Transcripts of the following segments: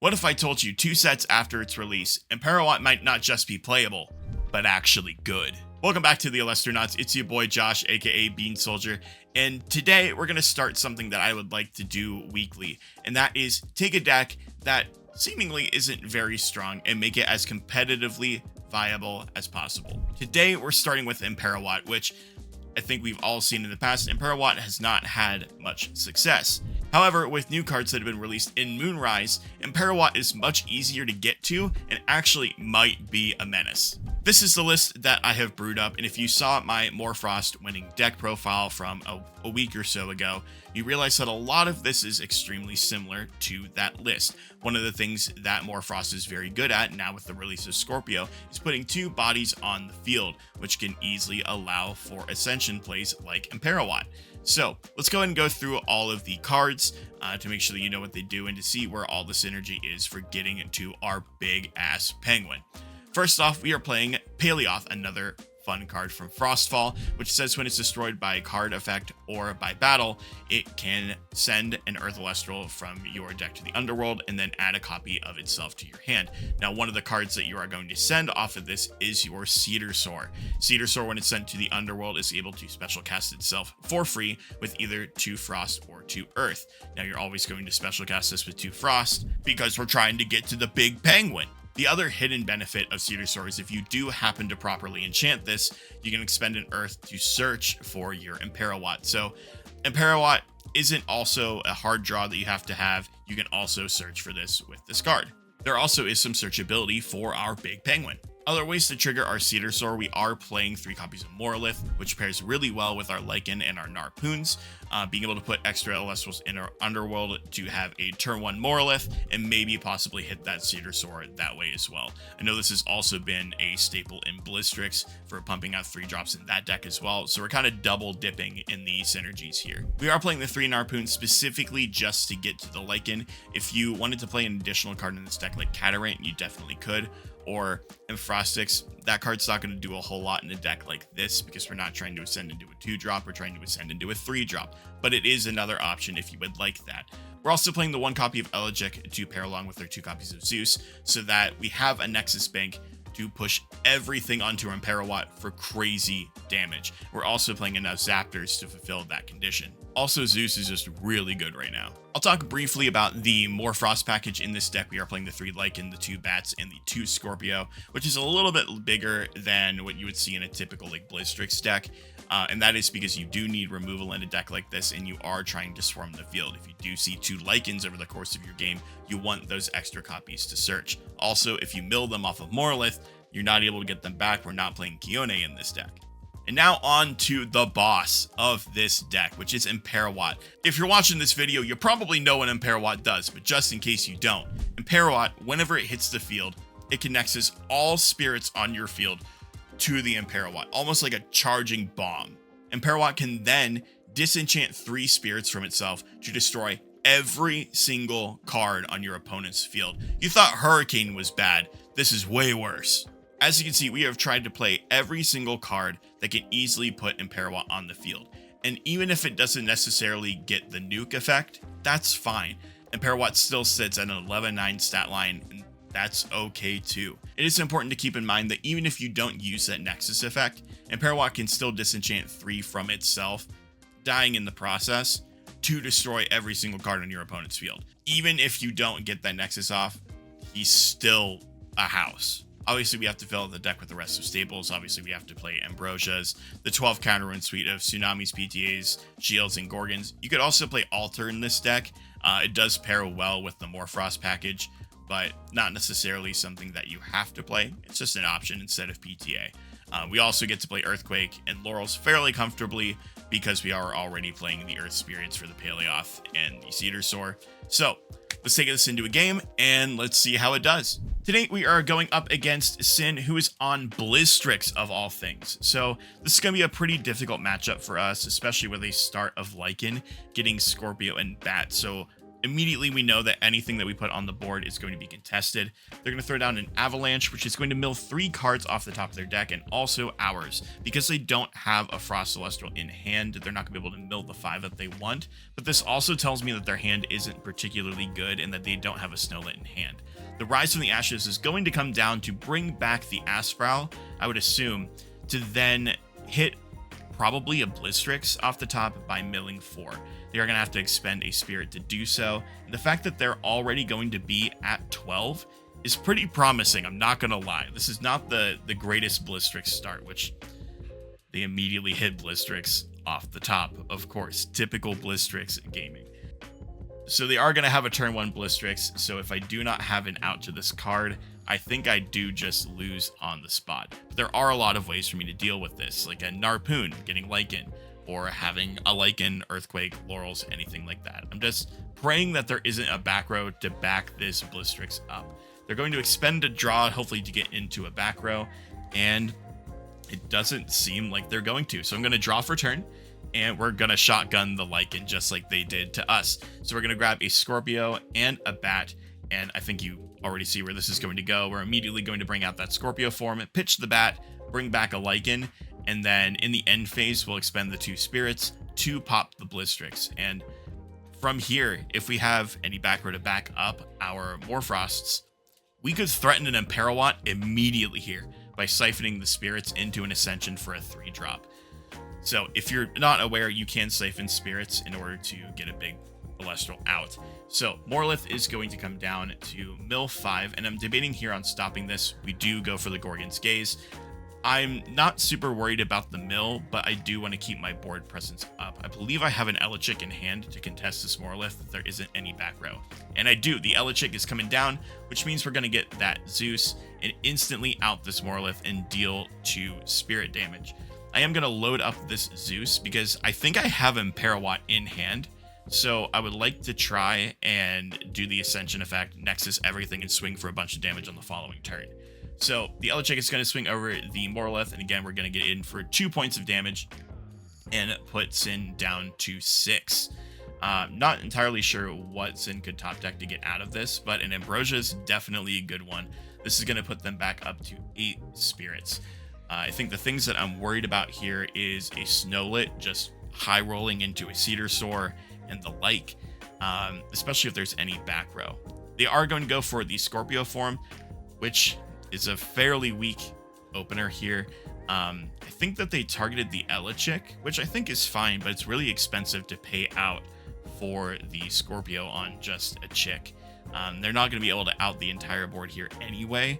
What if I told you 2 sets after its release, Emperowatt might not just be playable, but actually good? Welcome back to the Elestriad. It's your boy Josh, aka Bean Soldier, and today we're going to start something that I would like to do weekly, and that is take a deck that seemingly isn't very strong and make it as competitively viable as possible. Today we're starting with Emperowatt, which I think we've all seen in the past. Emperowatt has not had much success. However, with new cards that have been released in Moonrise, Emperowatt is much easier to get to and actually might be a menace. This is the list that I have brewed up, and if you saw my Morfrost winning deck profile from a week or so ago, you realize that a lot of this is extremely similar to that list. One of the things that Morfrost is very good at now with the release of Scorpio is putting 2 bodies on the field, which can easily allow for Ascension plays like Emperowatt. So let's go ahead and go through all of the cards to make sure that you know what they do and to see where all the synergy is for getting into our big ass penguin. First off, we are playing Paleoth, another fun card from Frostfall, which says when it's destroyed by a card effect or by battle, it can send an Earth Elestral from your deck to the underworld and then add a copy of itself to your hand. Now, one of the cards that you are going to send off of this is your Cedar Soar. Cedar Soar, when it's sent to the underworld, is able to special cast itself for free with either 2 Frost or 2 Earth. Now, you're always going to special cast this with 2 Frost because we're trying to get to the big penguin. The other hidden benefit of Cedar Soar is if you do happen to properly enchant this, you can expend an Earth to search for your Emperowatt. So Emperowatt isn't also a hard draw that you have to have. You can also search for this with this card. There also is some searchability for our big penguin. Other ways to trigger our Cedar Soar, we are playing 3 copies of Morolith, which pairs really well with our Lycan and our Narpoons. Being able to put extra Elestrals in our underworld to have a turn 1 Morolith and maybe possibly hit that Cedar Soar that way as well. I know this has also been a staple in Blistrix for pumping out 3 drops in that deck as well, so we're kind of double dipping in the synergies here. We are playing the 3 Narpoons specifically just to get to the Lycan. If you wanted to play an additional card in this deck like Catarant, you definitely could. Or Frostix, that card's not going to do a whole lot in a deck like this because we're not trying to ascend into a 2-drop, we're trying to ascend into a 3-drop, but it is another option if you would like that. We're also playing the 1 copy of Elegic to pair along with our 2 copies of Zeus so that we have a Nexus Bank to push everything onto Emperowatt for crazy damage. We're also playing enough Zaptors to fulfill that condition. Also, Zeus is just really good right now. I'll talk briefly about the Morfrost package in this deck. We are playing the 3 Lycan, the 2 Bats, and the 2 Scorpio, which is a little bit bigger than what you would see in a typical like Blistrix deck. And that is because you do need removal in a deck like this, and you are trying to swarm the field. If you do see 2 Lycans over the course of your game, you want those extra copies to search. Also, if you mill them off of Morolith, you're not able to get them back. We're not playing Kione in this deck. And now on to the boss of this deck, which is Emperowatt. If you're watching this video, you probably know what Emperowatt does, but just in case you don't, Emperowatt, whenever it hits the field, it connects all spirits on your field to the Emperowatt, almost like a charging bomb. Emperowatt can then disenchant 3 spirits from itself to destroy every single card on your opponent's field. You thought Hurricane was bad. This is way worse. As you can see, we have tried to play every single card that can easily put Emperowatt on the field. And even if it doesn't necessarily get the nuke effect, that's fine. Emperowatt still sits at an 11-9 stat line, and that's okay too. It is important to keep in mind that even if you don't use that Nexus effect, Emperowatt can still disenchant 3 from itself, dying in the process, to destroy every single card on your opponent's field. Even if you don't get that Nexus off, he's still a house. Obviously, we have to fill out the deck with the rest of staples. Obviously, we have to play Ambrosias, the 12 counter rune suite of Tsunamis, PTAs, Shields, and Gorgons. You could also play Altar in this deck. It does pair well with the Morfrost package, but not necessarily something that you have to play. It's just an option instead of PTA. We also get to play Earthquake and Laurels fairly comfortably because we are already playing the Earth Spirits for the Paleoth and the Cedar Soar. So let's take this into a game and let's see how it does. Today we are going up against Sin, who is on Blistrix of all things. So this is going to be a pretty difficult matchup for us, especially with a start of Lycan getting Scorpio and Bat. So immediately we know that anything that we put on the board is going to be contested. They're going to throw down an Avalanche, which is going to mill 3 cards off the top of their deck, and also ours. Because they don't have a Frost Celestial in hand, they're not going to be able to mill the 5 that they want. But this also tells me that their hand isn't particularly good and that they don't have a Snowlet in hand. The Rise from the Ashes is going to come down to bring back the Asprowl, I would assume, to then hit probably a Blistrix off the top by milling 4. They are going to have to expend a Spirit to do so. And the fact that they're already going to be at 12 is pretty promising, I'm not going to lie. This is not the greatest Blistrix start, which they immediately hit Blistrix off the top, of course. Typical Blistrix gaming. So they are going to have a turn 1 Blistrix, so if I do not have an out to this card, I think I do just lose on the spot. But there are a lot of ways for me to deal with this, like a Narpoon getting Lycan, or having a Lycan, Earthquake, Laurels, anything like that. I'm just praying that there isn't a back row to back this Blistrix up. They're going to expend a draw, hopefully to get into a back row, and it doesn't seem like they're going to. So I'm going to draw for turn, and we're going to shotgun the Lycan just like they did to us. So we're going to grab a Scorpio and a Bat, and I think you already see where this is going to go. We're immediately going to bring out that Scorpio form, pitch the Bat, bring back a Lycan, and then in the end phase, we'll expend the 2 spirits to pop the Blistrix. And from here, if we have any back row to back up our Morphrosts, we could threaten an Emperowatt immediately here by siphoning the spirits into an Ascension for a 3-drop. So if you're not aware, you can siphon spirits in order to get a big Elestral out. So Morlith is going to come down to mill 5, and I'm debating here on stopping this. We do go for the Gorgon's Gaze. I'm not super worried about the mill, but I do want to keep my board presence up. I believe I have an Elechick in hand to contest this Morlith if there isn't any back row. And I do. The Elechick is coming down, which means we're going to get that Zeus and instantly out this Morlith and deal 2 spirit damage. I am going to load up this Zeus because I think I have Emperowatt in hand. So I would like to try and do the Ascension effect, Nexus everything, and swing for a bunch of damage on the following turn. So the Elechick is going to swing over the Morlith, and again, we're going to get in for 2 points of damage, and it puts Sin down to 6. Not entirely sure what Sin could top deck to get out of this, but an Ambrosia is definitely a good one. This is going to put them back up to 8 spirits. I think the things that I'm worried about here is a Snowlet just high rolling into a Cedar Soar and the like, especially if there's any back row. They are going to go for the Scorpio form, which is a fairly weak opener here. I think that they targeted the Elechick, which I think is fine, but it's really expensive to pay out for the Scorpio on just a chick. They're not going to be able to out the entire board here anyway.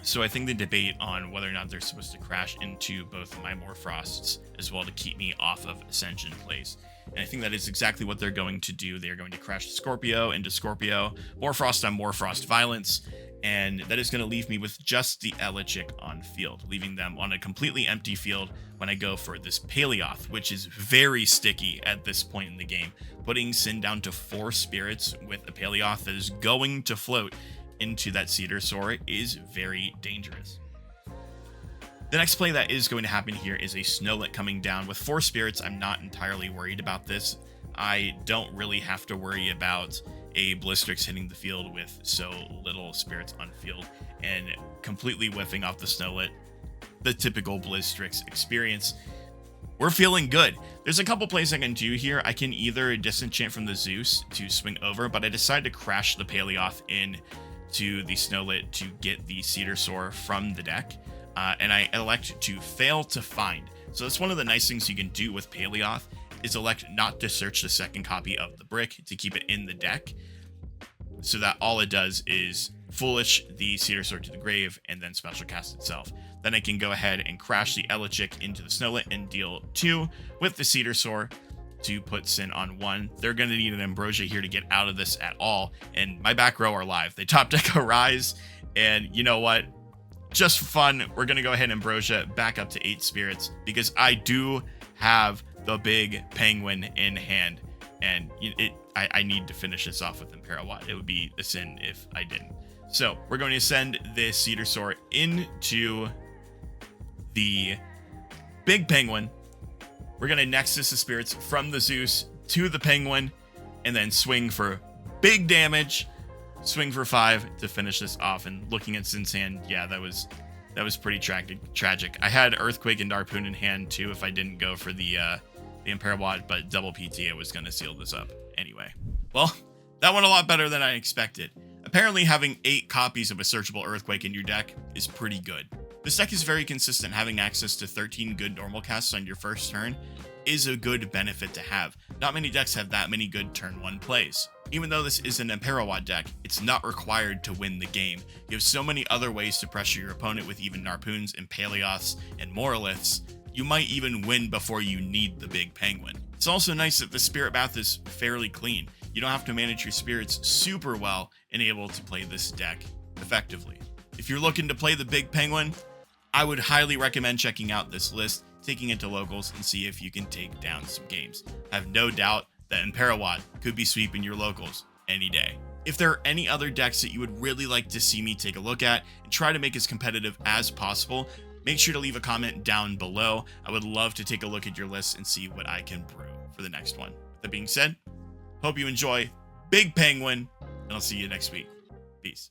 So I think the debate on whether or not they're supposed to crash into both of my Morphrosts as well to keep me off of Ascension plays. And I think that is exactly what they're going to do. They're going to crash Scorpio into Scorpio, Morphrost on Morphrost Violence, and that is going to leave me with just the Elechick on field, leaving them on a completely empty field when I go for this Paleoth, which is very sticky at this point in the game. Putting Sin down to 4 spirits with a Paleoth that is going to float into that Cedar Soar is very dangerous. The next play that is going to happen here is a Snowlet coming down with 4 spirits. I'm not entirely worried about this. I don't really have to worry about a Blistrix hitting the field with so little spirits on field and completely whiffing off the Snowlet. The typical Blistrix experience. We're feeling good. There's a couple plays I can do here. I can either disenchant from the Zeus to swing over, but I decided to crash the Paleoth in to the Snowlet to get the Cedar Soar from the deck. And I elect to fail to find. So that's one of the nice things you can do with Paleoth is elect not to search the second copy of the brick to keep it in the deck. So that all it does is Foolish the Cedar Soar to the grave and then special cast itself. Then I can go ahead and crash the Elechick into the Snowlet and deal 2 with the Cedar Soar to put Sin on 1. They're going to need an Ambrosia here to get out of this at all. And my back row are live. They top deck a Rise. And you know what? Just for fun, we're going to go ahead and Ambrosia back up to 8 spirits because I do have the big Penguin in hand. And I need to finish this off with Emperowatt. It would be a sin if I didn't. So we're going to send this Cedar Soar into the big Penguin. We're going to Nexus the spirits from the Zeus to the Penguin. and then swing for big damage, swing for 5 to finish this off. And looking at Sin's hand, yeah, that was pretty tragic. I had Earthquake and Harpoon in hand too if I didn't go for the Emperowatt, but double PTA was going to seal this up anyway. Well, that went a lot better than I expected. Apparently having 8 copies of a searchable Earthquake in your deck is pretty good. This deck is very consistent. Having access to 13 good normal casts on your first turn is a good benefit to have. Not many decks have that many good turn 1 plays. Even though this is an Emperowatt deck, it's not required to win the game. You have so many other ways to pressure your opponent with even Harpoons and Paleoths and Moroliths. You might even win before you need the big penguin. It's also nice that the spirit path is fairly clean. You don't have to manage your spirits super well and able to play this deck effectively. If you're looking to play the big penguin, I would highly recommend checking out this list, taking it to locals, and see if you can take down some games. I have no doubt that Emperowatt could be sweeping your locals any day. If there are any other decks that you would really like to see me take a look at and try to make as competitive as possible, make sure to leave a comment down below. I would love to take a look at your list and see what I can brew for the next one. That being said, hope you enjoy Big Penguin, and I'll see you next week. Peace.